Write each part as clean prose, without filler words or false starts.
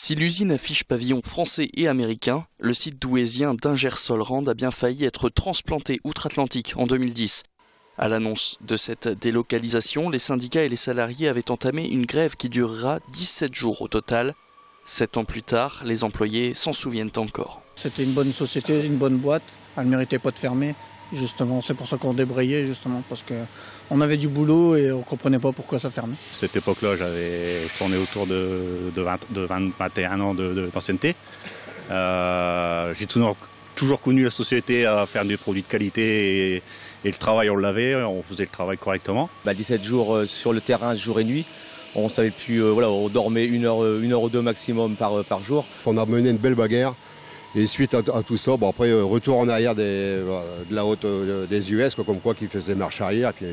Si l'usine affiche pavillon français et américain, le site douaisien d'Ingersoll-Rand a bien failli être transplanté outre-Atlantique en 2010. À l'annonce de cette délocalisation, les syndicats et les salariés avaient entamé une grève qui durera 17 jours au total. 7 ans plus tard, les employés s'en souviennent encore. C'était une bonne société, une bonne boîte, elle ne méritait pas de fermer. Justement, c'est pour ça qu'on débrayait, justement, parce qu'on avait du boulot et on ne comprenait pas pourquoi ça fermait. À cette époque-là, j'avais tourné autour de 21 ans d'ancienneté. J'ai toujours connu la société à faire des produits de qualité et le travail, on l'avait, on faisait le travail correctement. 17 jours sur le terrain, jour et nuit. On savait plus, on dormait une heure ou deux maximum par jour. On a mené une belle bagarre. Et suite à tout ça, après retour en arrière de la haute des US, comme quoi qui faisait marche arrière. Puis,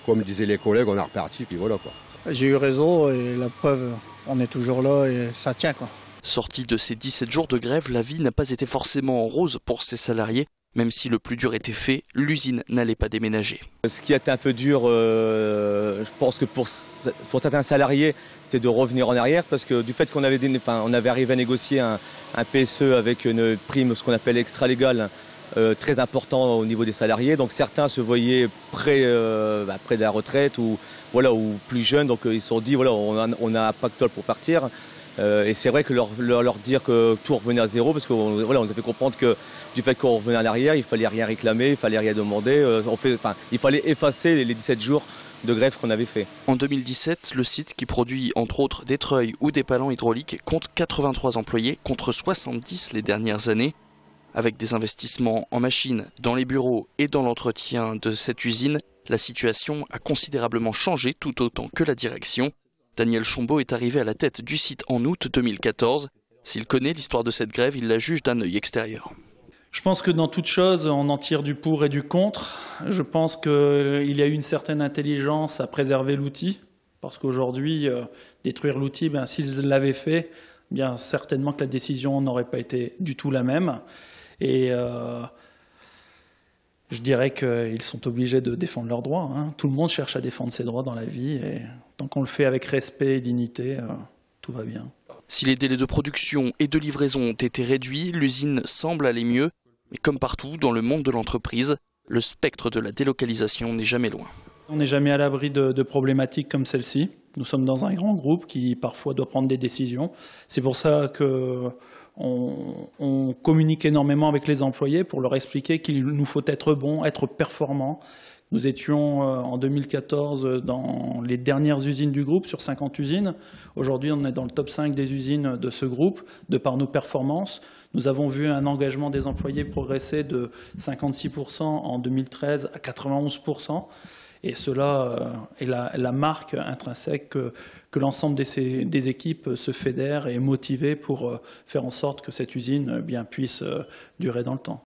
comme disaient les collègues, on est reparti, puis voilà quoi. J'ai eu raison et la preuve, on est toujours là et ça tient quoi. Sorti de ces 17 jours de grève, la vie n'a pas été forcément en rose pour ses salariés. Même si le plus dur était fait, l'usine n'allait pas déménager. Ce qui a été un peu dur, je pense que pour certains salariés, c'est de revenir en arrière parce que du fait qu'on avait, on avait arrivé à négocier un PSE avec une prime, ce qu'on appelle extra-légale, très important au niveau des salariés. Donc certains se voyaient près de la retraite ou plus jeunes. Donc ils se sont dit, on a un pactole pour partir. Et c'est vrai que leur dire que tout revenait à zéro, parce qu'on nous a fait comprendre que du fait qu'on revenait à l'arrière, il fallait rien réclamer, il fallait rien demander, il fallait effacer les 17 jours de grève qu'on avait fait. En 2017, le site qui produit entre autres des treuils ou des palans hydrauliques compte 83 employés contre 70 les dernières années. Avec des investissements en machines, dans les bureaux et dans l'entretien de cette usine, la situation a considérablement changé tout autant que la direction. Daniel Chombaud est arrivé à la tête du site en août 2014. S'il connaît l'histoire de cette grève, il la juge d'un œil extérieur. Je pense que dans toute chose, on en tire du pour et du contre. Je pense qu'il y a eu une certaine intelligence à préserver l'outil, parce qu'aujourd'hui, détruire l'outil, s'ils l'avaient fait, certainement que la décision n'aurait pas été du tout la même. Et je dirais qu'ils sont obligés de défendre leurs droits. Tout le monde cherche à défendre ses droits dans la vie. Et tant qu'on le fait avec respect et dignité, tout va bien. Si les délais de production et de livraison ont été réduits, l'usine semble aller mieux. Mais comme partout dans le monde de l'entreprise, le spectre de la délocalisation n'est jamais loin. On n'est jamais à l'abri de problématiques comme celle-ci. Nous sommes dans un grand groupe qui parfois doit prendre des décisions. C'est pour ça qu'on communique énormément avec les employés pour leur expliquer qu'il nous faut être bon, être performant. Nous étions en 2014 dans les dernières usines du groupe, sur 50 usines. Aujourd'hui, on est dans le top 5 des usines de ce groupe, de par nos performances. Nous avons vu un engagement des employés progresser de 56% en 2013 à 91%. Et cela est la marque intrinsèque que l'ensemble des équipes se fédèrent et est motivé pour faire en sorte que cette usine puisse durer dans le temps.